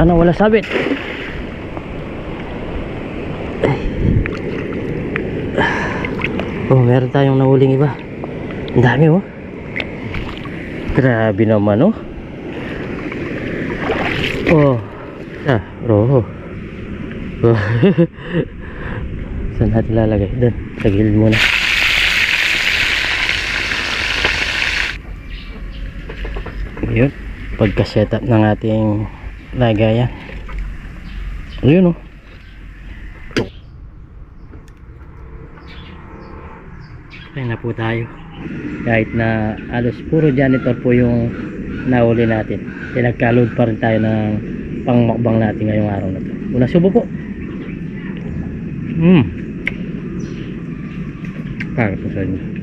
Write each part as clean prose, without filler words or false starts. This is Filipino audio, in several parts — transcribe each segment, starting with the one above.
Sana wala sabit. Oh, meron tayong nahuling iba. Ang dami oh. Grabe naman oh. Oh, roho. Oh. Saan natin lalagay? Doon, sa gilid muna. Yun, pagka setup ng ating lagayan. Ayun oh. Ay na po tayo. Kahit na alos puro janitor po yung nahuli natin, pinagka-load pa rin tayo ng pangmakbang natin ngayong araw na to. Una subo po. Para po sa inyo.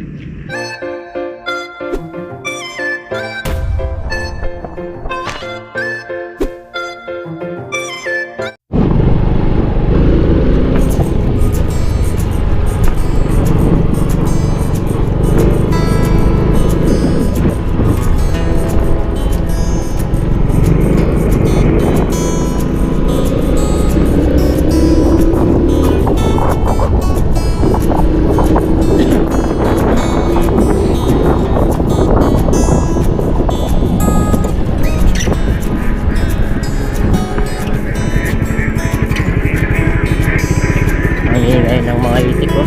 Ng mga itik ko.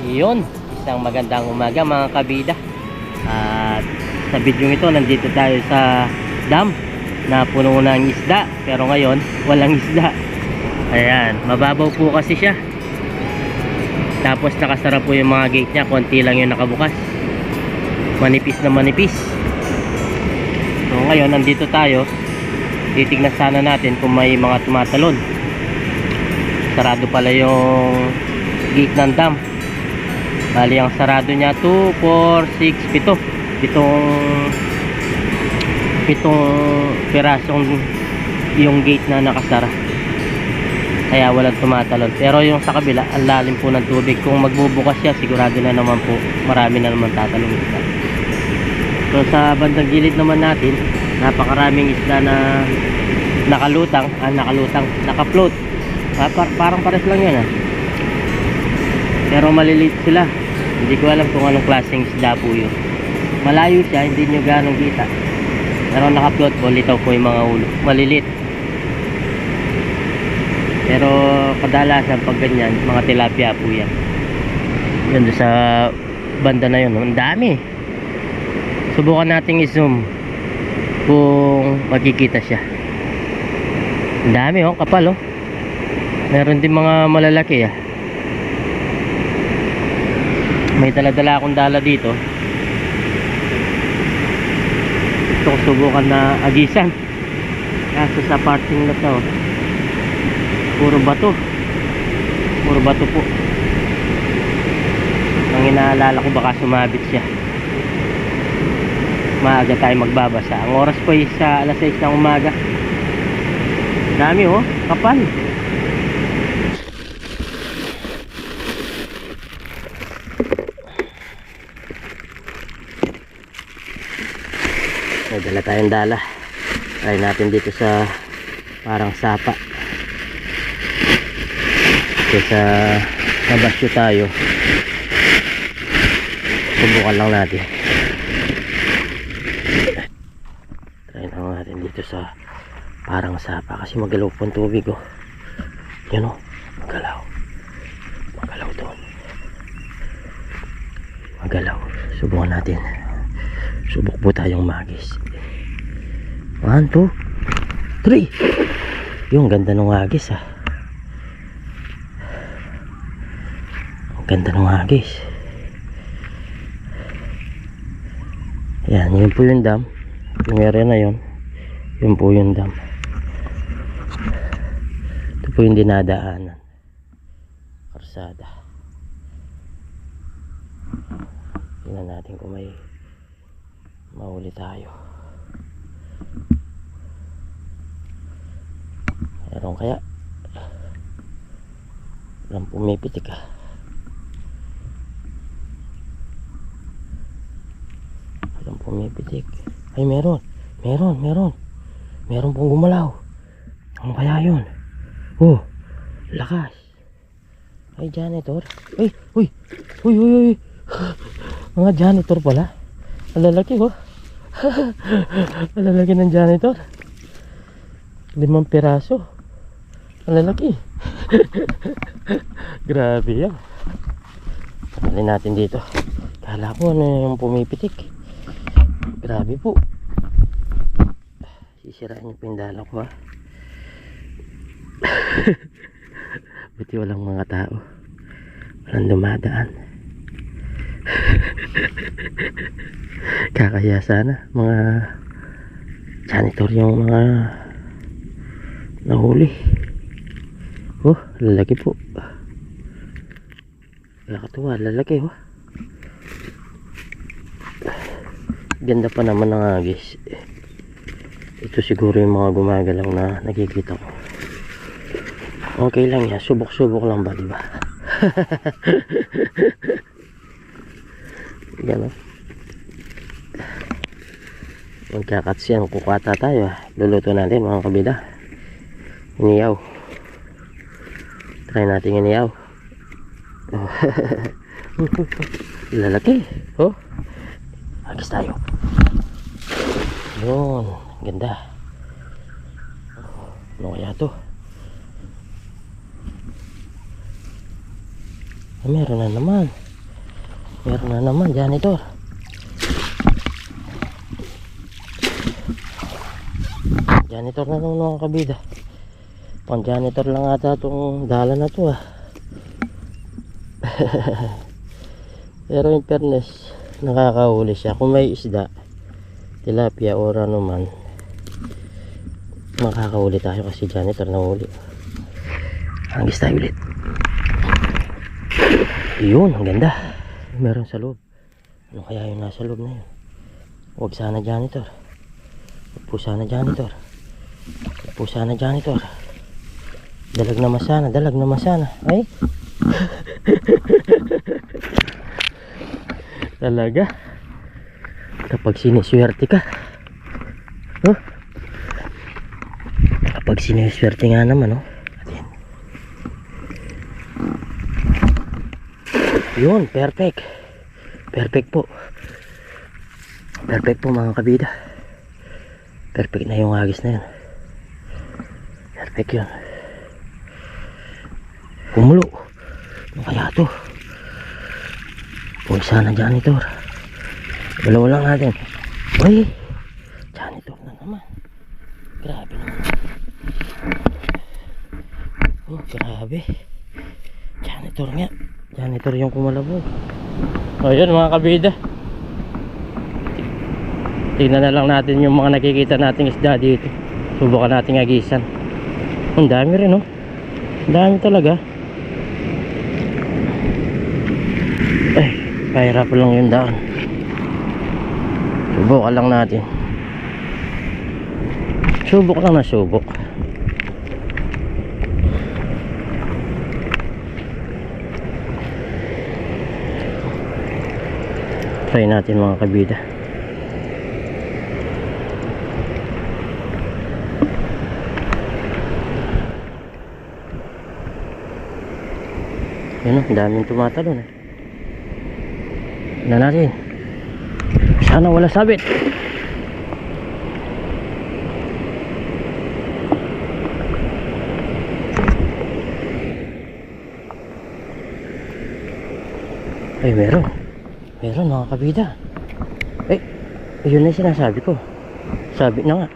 Yun, isang magandang umaga mga kabida. At sa video ito nandito tayo sa dam na puno ng isda, pero ngayon walang isda. Ayan, mababaw po kasi siya, tapos nakasara po yung mga gate nya, konti lang yung nakabukas, manipis na manipis. So ngayon nandito tayo, titignan sana natin kung may mga tumatalon. Sarado pala yung gate ng dam. Bali ang sarado nya 2, 4, 6, 7 pitong pirasong yung gate na nakasara, kaya walang tumatalon. Pero yung sa kabila, ang lalim po ng tubig. Kung magbubukas siya, sigurado na naman po marami na naman tatalong isda. So sa bandang gilid naman natin, napakaraming isda na nakafloat. Parang pares lang yan pero maliliit sila. Hindi ko alam kung anong klaseng isda po yun. Malayo siya, hindi nyo ganong kita, pero naka-float po, litaw po yung mga ulo, malilit. Pero kadalasan pag ganyan, mga tilapia po yan. Yan sa banda na yun, ang dami. Subukan nating i-zoom kung makikita siya. Ang dami oh, kapal oh. Meron din mga malalaki May dala-dala akong dala dito. Gusto ko subukan na agisan, kaso sa parting na to puro bato po. Ang inaalala ko baka sumabit siya. Maaga tayo magbabasa. Ang oras po is alas 6 ng umaga. Dami oh, kapal. May dala tayong dala. Try natin dito sa parang sapa. Kesa nabasyo tayo, subukan lang natin. Try lang natin dito sa parang sapa, kasi magalaw po ang tubig oh. Yan oh, magalaw doon, magalaw. Subukan natin. Subok po tayong magis. 1, 2, 3. Yung ganda ng agis Ganda ng agis. Yan, yun po yung dam. Yung area na yun, yun po yung dam. Ito po yung dinadaanan, karsada. Tingnan natin kung may mahuli tayo. Meron kaya? Walang pumipitik ah. Walang pumipitik. Ay meron. Meron pong gumalaw. Ano kaya yun? Oh, lakas. Ay, janitor. Ay, uy. Mga janitor pala. Ang lalaki oh. Ang lalaki ng janitor. 5 piraso. Ang lalaki. Grabe yan. Tanggalin natin dito. Kala ko ano yung pumipitik. Grabe po. Sisirain niyo po yung dala ko ha. Buti walang mga tao. Walang dumadaan. Kakaya sana mga janitor yung mga nahuli. Oh, lalaki po. Nakakatuwa, lalaki oh. Ganda pa naman ng agis. Ito siguro yung mga gumagalaw na nakikita ko. Okay lang yan, subok-subok lang ba, diba? Gano'n. Magkakatsiyan, kukwata tayo. Luluto natin mga kabida. Iniyaw. Try natin iniyaw. Oh. Lalaki. Oh. Agis tayo. Yun. Ganda. Ano kaya to? Meron na naman janitor. Janitor na nung mga kabida. Pang janitor lang ata itong dala na to ah. Pero in fairness, nakakahuli siya. Kung may isda, tilapia o ano man, makakahuli tayo kasi janitor na huli. Hangis tayo ulit. Yun, ang ganda. Meron sa loob. Ano kaya yung nasa loob na yun? Huwag sana janitor. Huwag po sana janitor. Huwag po sana janitor. Dalag na masana. Ay. Talaga. Kapag siniswerte ka. Oh. Kapag siniswerte nga naman, oh. Yun, perfect. Perfect po mga kabida. Perfect na yung agis na yun. Perfect yun. Kumulo. Ano kaya to? Huwag sana janitor. Dalawa lang natin. Uy, janitor na naman. Grabe naman. Oh, grabe. Janitor nga. Janitor yung kumalabog. O yun mga kabida. Tingnan na lang natin yung mga nakikita nating isda dito. Subukan nating agisan. Ang dami rin oh. Ang dami talaga. Ay, pahirap lang yung daan. Subukan lang natin. Subok lang na subok. Try natin mga kabida. Yun o, daming tumatalon eh. Tignan natin. Sana wala sabit. Ay meron mga kabida. Ay, yun na yung sinasabi ko. Sabi na nga.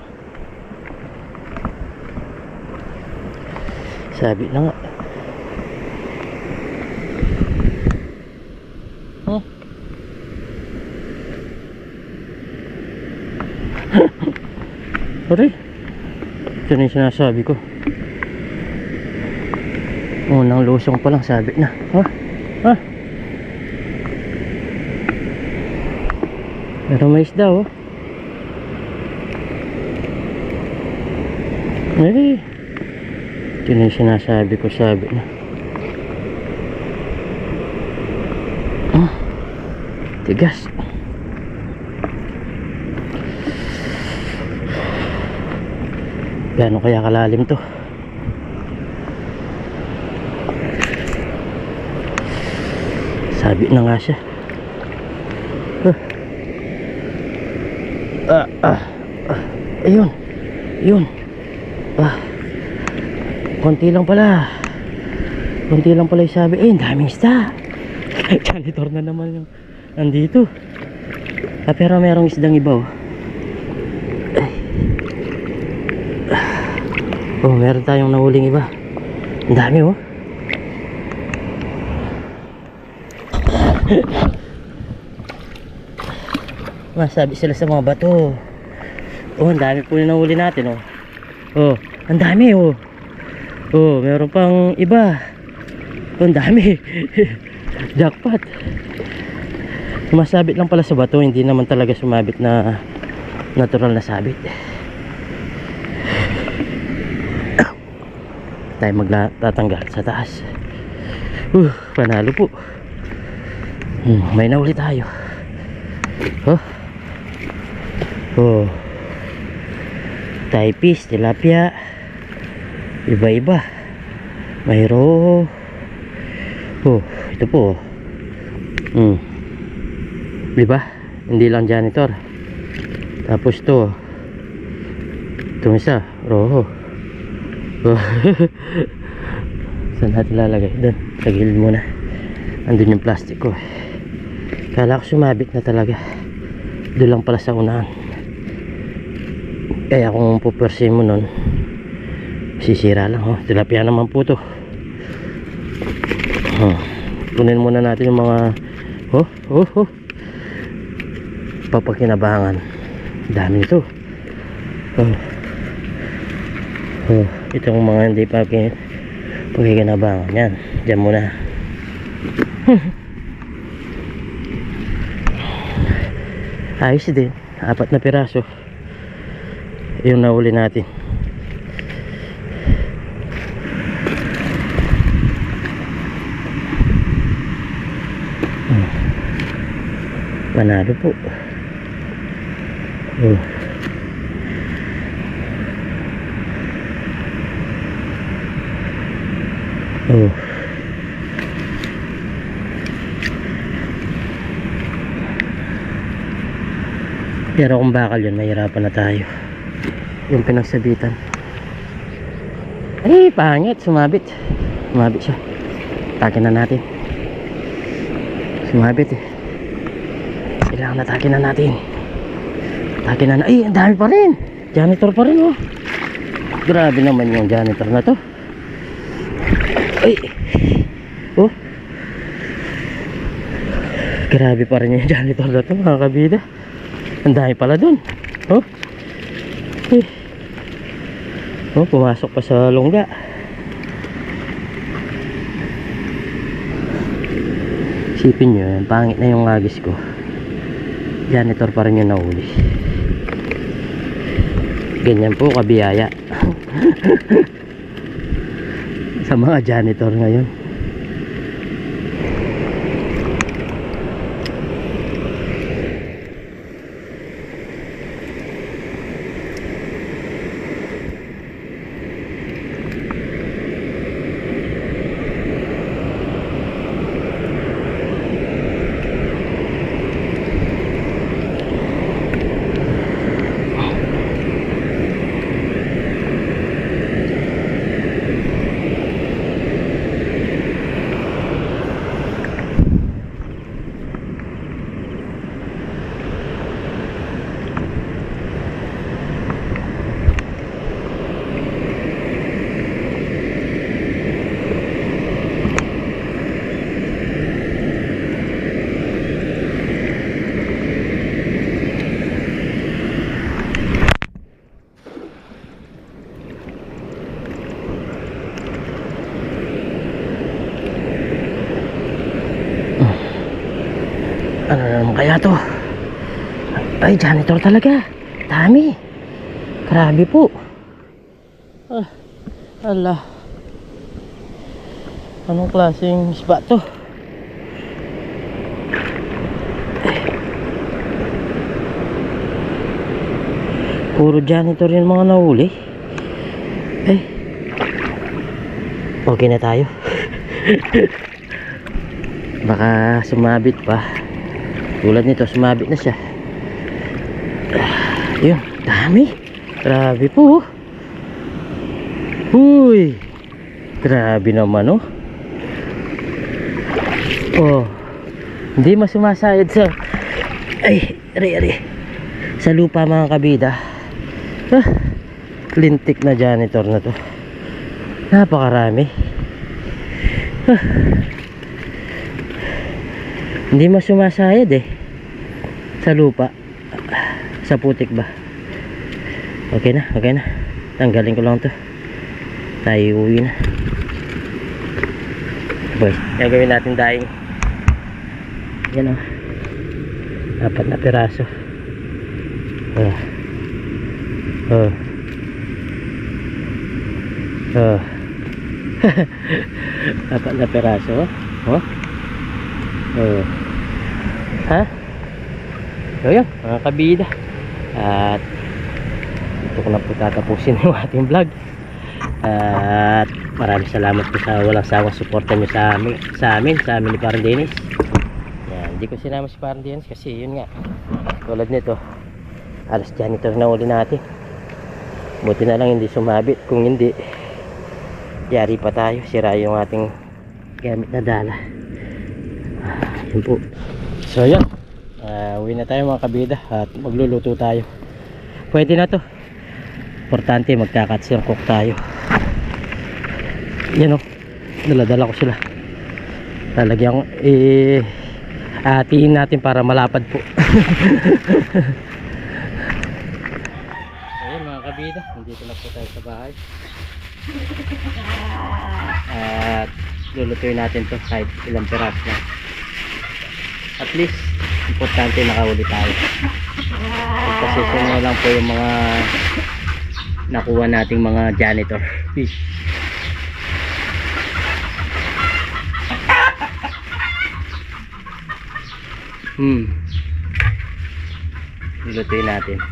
Sabi na nga. Huh? Sorry. Ito na yung sinasabi ko. Unang lusong pa lang sabi na. Huh? Huh? Pero may isda oh. Eh, ito na yung sinasabi ko, sabi na. Tigas. Gaano kaya kalalim to? Sabi na nga siya. Ayun. Ayun. Konti lang pala. Konti lang pala yung sabi. Ang daming isda. Janitor na naman yung nandito. Pero merong isdang iba oh. Oh, meron tayong nahuling iba. Ang dami oh. Masabi sila sa mga bato. Oh, ang dami po yung nahuli natin oh. Oh, ang dami oh. Oh, meron pang iba. Oh, ang dami. Jackpot. Sumasabit lang pala sa bato, hindi naman talaga sumabit na natural na sabit. Tayo magtatanggal sa taas. Panalo po. May nahuli tayo. Oh, typis, tilapia, iba-iba. Mayro. Oh, ito po. Diba? Hindi lang janitor. Tapos to. Itong isa, roho. Oh. Saan natin lalagay? Doon, sa gilid muna. Andun yung plastic ko. Kala ko sumabit na talaga. Doon lang pala sa unahan. Kaya kung pupersin mo nun, sisira lang oh. Tilapia naman po to. Kunin muna natin yung mga papakinabangan. Dami nito. Itong mga hindi pakikinabangan yan, dyan muna. Ayos din, 4 na piraso yung nahuli natin. Panalo po. Pero kung bakal yun, mahirapan na tayo. Yung pinagsabitan. Ay, pangit, sumabit. Sumabit siya. Takin na natin. Sumabit eh. Kailangan natakin na natin. Takin na. Ay, ang dami pa rin. Janitor pa rin oh. Grabe naman yung janitor na to. Ay. Oh. Grabe pa rin yung janitor na to, mga kabida. Ang dami pala dun. Oh. Oh, pumasok pa sa lungga. Isipin nyo, pangit na yung agis ko. Janitor pa rin yung nahuli. Ganyan po kabiyaya. Sa mga janitor ngayon. Ano naman kaya to? Ay, janitor talaga. Dami. Grabe po. Ah, ala. Anong klaseng isba to? Puro janitor yung mga nahuli. Eh, okay na tayo. Baka sumabit pa. Tulad nito, sumabit na siya. Yun, dami. Grabe po. Uy, grabe naman oh. Oh, hindi masumasayad sa sa lupa mga kabida. Lintik na janitor na to. Napakarami. Hindi masumasayad sa lupa. Sa putik ba? Okay na. Tanggalin ko lang to. Tayo uwi na. Boy, gagawin natin daing. Yan o. 4 na piraso. Apat na piraso. Ha? So yun, mga kabida. At ito ko na po tatapusin yung ating vlog. At maraming salamat po sa walang sawang suporta nyo sa amin ni Parang Dennis. Yan, hindi ko sinama si Parang Dennis kasi yun nga, tulad nito, alas janitor na uli natin. Buti na lang hindi sumabit. Kung hindi, yari pa tayo, sira yung ating gamit na dala. Yun po. So yan, uwi na tayo mga kabida at magluluto tayo. Pwede na to. Importante magkakatsir cook tayo. Yan o, daladala ko sila. Talagyan atiin natin para malapad po. Ayun mga kabida, nandito na po tayo sa bahay. At lulutuin natin to kahit ilang peras na. At least importante nakahuli tayo. Kasi sino lang po yung mga nakuha nating mga janitor fish. Lulutuin natin.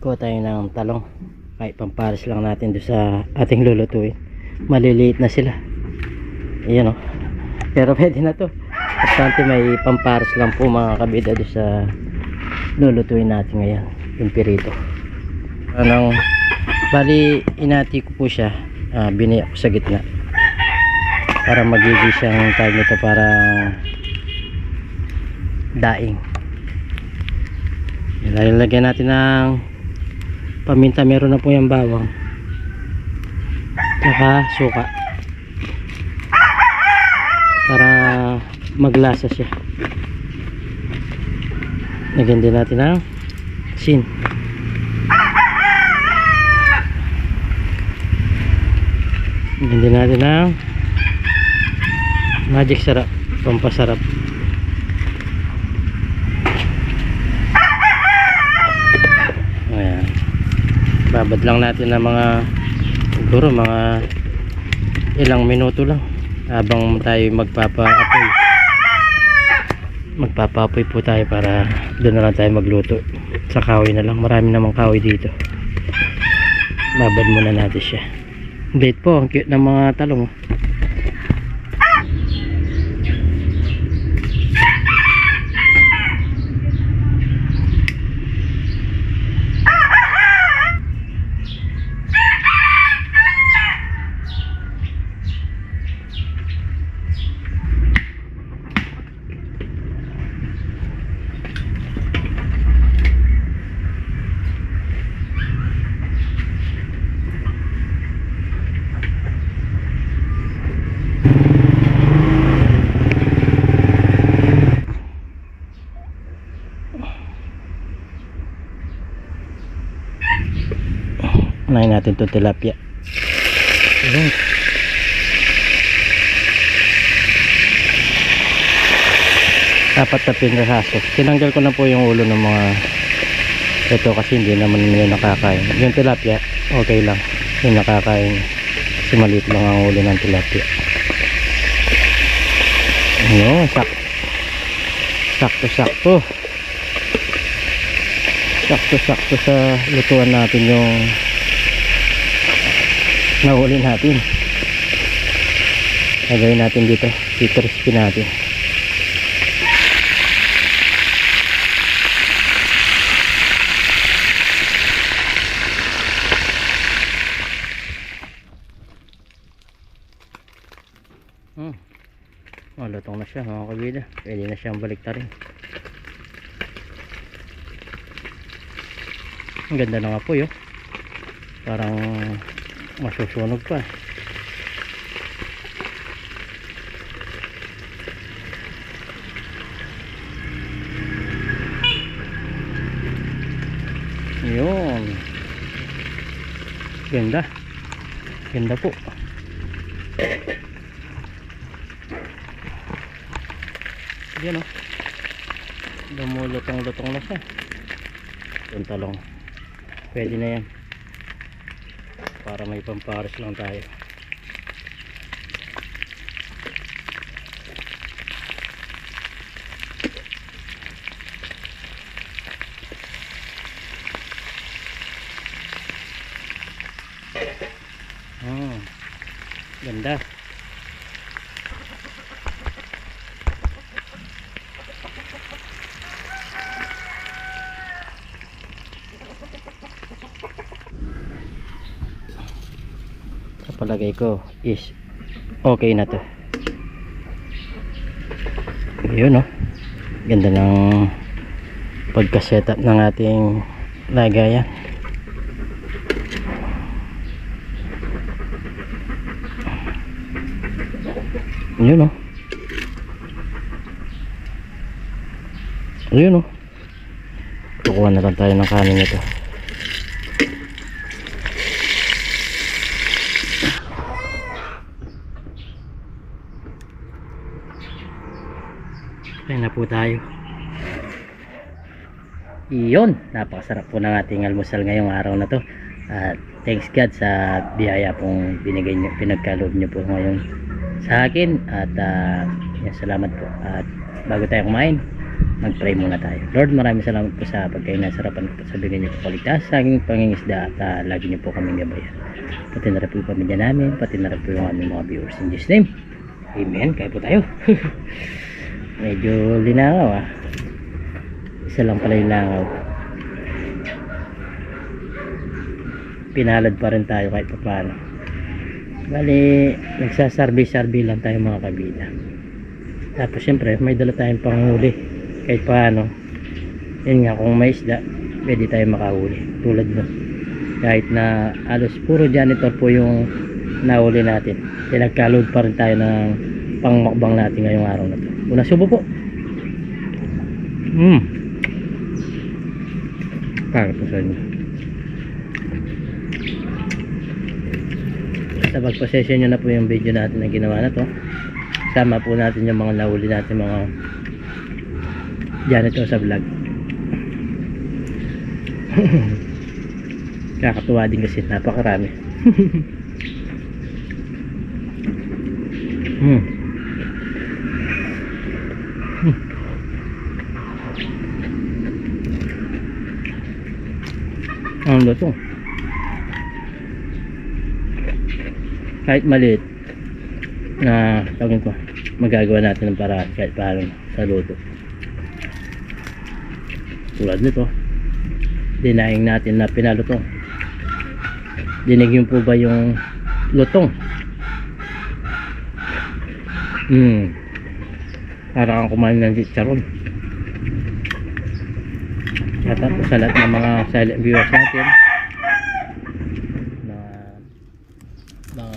Kuha tayo ng talong. Kahit pampares lang natin doon sa ating lulutuin. Maliliit na sila. Ayan o. Pero pwede na to. Bastante may pampares lang po mga kabida doon sa lulutuin natin ngayon. Yung pirito. Bali inati ko po siya. Biniyak ko sa gitna. Para magiging siyang tawag nito para daing. Lalagyan natin ng paminta, meron na po yung bawang saka suka para maglasa siya. Lagyan din natin ng asin. Lagyan din natin ng magic sarap, pampasarap. Babad lang natin ng mga siguro mga ilang minuto lang habang tayo magpapaapoy po tayo para doon na lang tayo magluto sa kahoy na lang. Marami namang kahoy dito. Babad muna natin siya. Bait po, ang cute ng mga talong. Unahin natin itong tilapia. Ayun. Apat na piraso. Tinanggal ko na po yung ulo ng mga ito kasi hindi naman yun nakakain. Yung tilapia okay lang, yung nakakain kasi maliit lang ang ulo ng tilapia. Ayun, sakto sakto sa lutuan natin yung nahuli natin. Lagawin natin dito, i-crispy natin. Lutong na siya mga kabida, pwede na siyang baliktarin. Ang ganda na nga po yun, parang masusunog pa. Yun, ganda po. Yan o, lumulutong-lutong na siya. Yung talong, pwede na yan para may pampares lang tayo. Ganda. Sa palagay ko is okay na to. Yun, ganda ng pagka-setup ng ating lagayan. Yun, ayun, kukuha na lang tayo ng kanin nito. Ayan na po tayo. Iyon, napakasarap po ng ating almusal ngayong araw na to. At thanks God sa biyaya pong binigay nyo, pinagkaloob nyo po ngayon sa akin. At yan, salamat po. At bago tayo kumain, mag-pray muna tayo. Lord, maraming salamat po sa pagkain na sarapan po sa bigay nyo po kaligtas sa aking pangingisda at lagi nyo po kaming gabayan. Pati na rin po yung pamilya namin, pati na rin po yung aming mga viewers. In Jesus' name, amen. Kaya po tayo. Medyo linangaw isa lang pala yung langaw. Pinalad pa rin tayo kahit pa paano. Bali, nagsasarbi-sarbi lang tayo mga kabida. Tapos syempre may dala tayong panghuli kahit paano. Yun nga, kung may isda pwede tayo makahuli tulad nun. Kahit na alos puro janitor po yung nahuli natin, pinagkalod pa rin tayo ng pangmakbang natin ngayong araw na to. Una subo po. Para po sa inyo. Basta pagpasensya nyo na po yung video natin na ginawa na to. Sama po natin yung mga nahuli natin mga janitor sa vlog. Kakatuwa din kasi napakarami. Ano to? Kahit maliit na tawagin ko, magagawa natin ng paraan kahit paano sa luto. Tulad nito, dinaing natin na pinalutong. Dinig yun po ba yung lutong? Para kang kumain ng chicharon. At sa lahat ng mga silent viewers natin, mga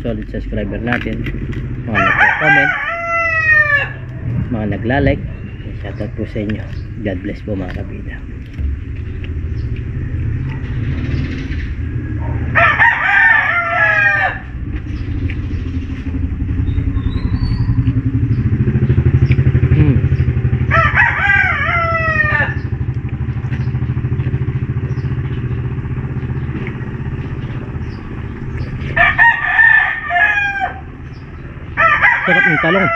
solid subscriber natin, mga nagko-comment, mga nagla-like, shoutout po sa inyo. God bless po mga kabida. Sarap ng talong.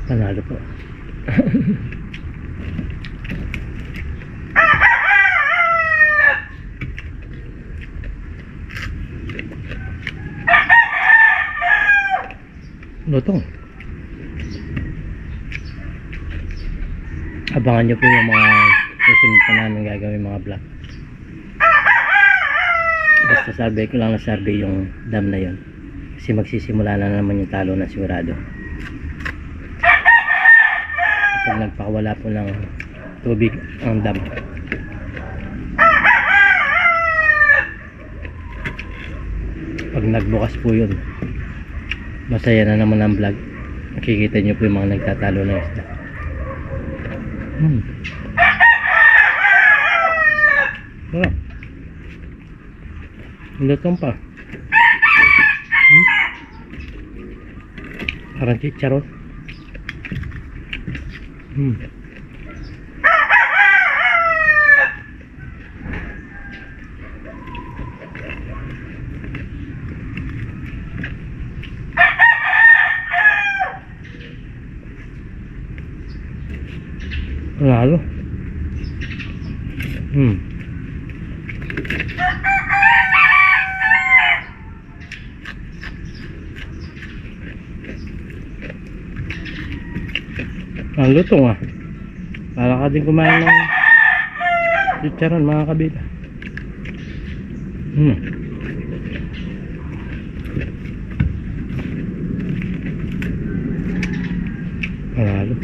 Panalo po. Lutong. Abangan nyo po yung mga susunod pa namin gagawin mga vlog. Basta survey ko lang na survey yung dam na yon, kasi magsisimula na naman yung talo na sigurado. Kapag nagpakawala po ng tubig ang dam, pag nagbukas po yun, masaya na naman ang vlog. Nakikita nyo po yung mga nagtatalo ng isda. Sarap. Lutong pa. Parang chicharon. Lalo. Ang lutong ah. Para ka din kumain ng chicharon mga kabila. Lalo.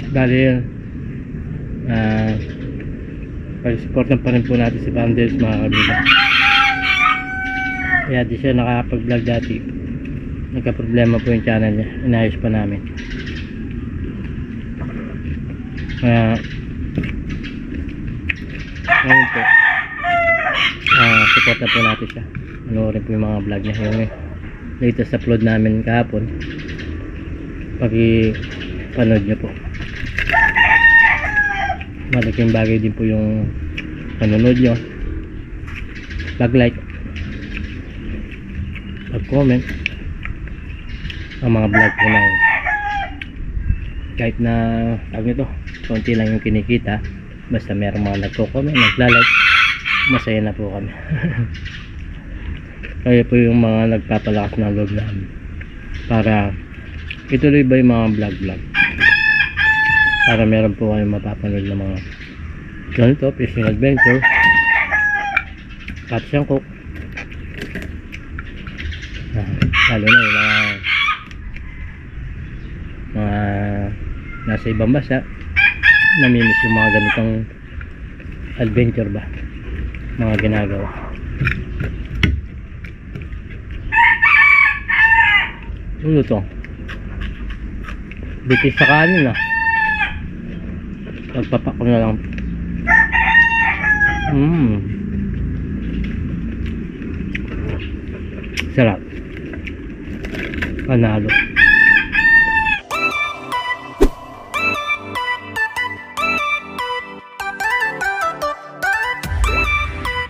Bali pag-supportan pa rin po natin si Bandels mga kabila. Kaya di siya nakapag-vlog dati, nagka-problema po yung channel niya, inayos pa namin. Kaya ngayon po supportan po natin siya, panoorin po yung mga vlog niya. Yung latest upload namin kahapon, pag-panood nyo po, malaking bagay din po yung panonood nyo, pag-like, pag-comment ang mga vlog po na yun. Kahit na tawag nito, konti lang yung kinikita, basta merong mga nagko-comment, nagla-like, masaya na po kami. Kaya po yung mga nagpapalakas ng loob namin para ituloy ba yung mga vlog, para meron po kayong mapapanood ng mga ganito, fishing adventure, catch and cook, lalo na yung mga nasa ibang bansa, namimiss yung mga ganitong adventure ba, mga ginagawa. Ulo to bitis sa kanin ah, pagpapak ko na lang. Sarap, panalo.